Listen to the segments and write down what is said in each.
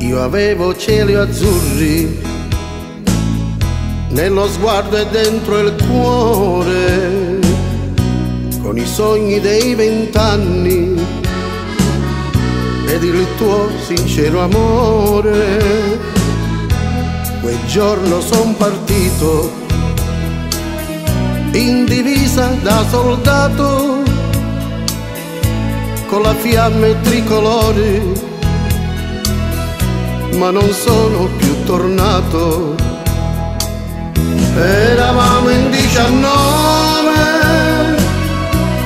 io avevo cieli azzurri nello sguardo e dentro il cuore, con i sogni dei 20 anni ed il tuo sincero amore. Quel giorno son partito in divisa da soldato, con la fiamme tricolore, ma non sono più tornato. Eravamo in 19,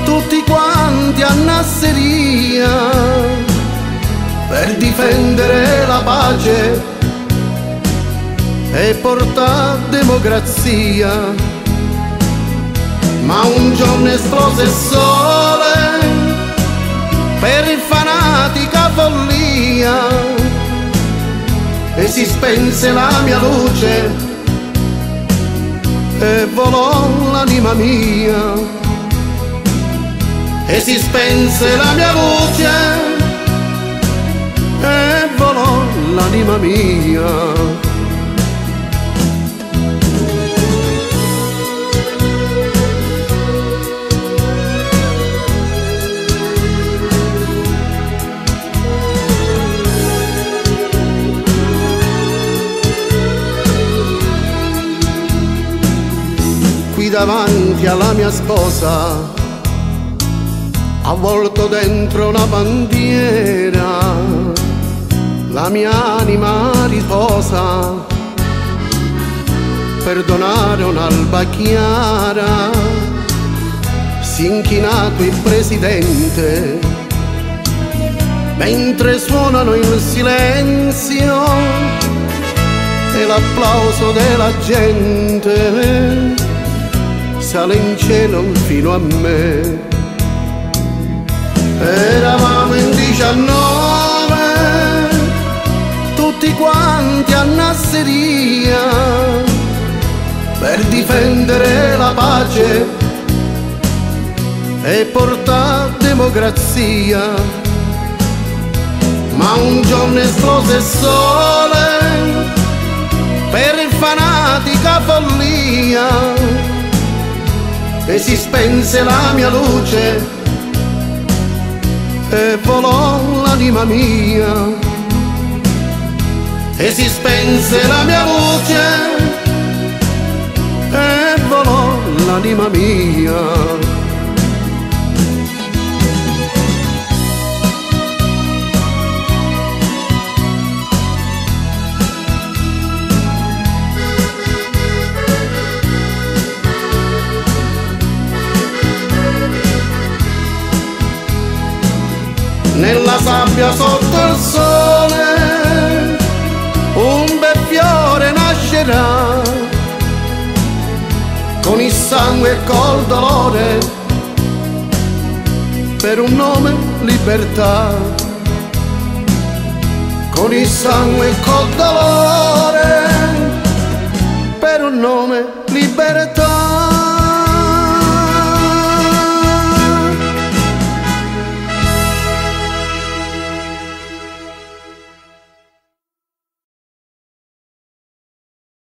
tutti quanti a Nasseria, per difendere la pace e portare democrazia. Ma un giorno esplose il sole per fanatica follia e si spense la mia luce e volò l'anima mia. E si spense la mia luce e volò l'anima mia. Qui davanti alla mia sposa, avvolto dentro una bandiera, la mia anima riposa per donare un'alba chiara. Si è inchinato il presidente mentre suonano il silenzio e l'applauso della gente sale in cielo fino a me. Eravamo in 19, tutti quanti a Nasseria, per difendere la pace e portare democrazia. Ma un giorno esplose il sole per fanatica follia e si spense la mia luce e volò l'anima mia. E si spense la mia luce e volò l'anima mia. Nella sabbia sotto il sole un bel fiore nascerà, con il sangue e col dolore, per un nome libertà. Con il sangue e col dolore, per un nome libertà.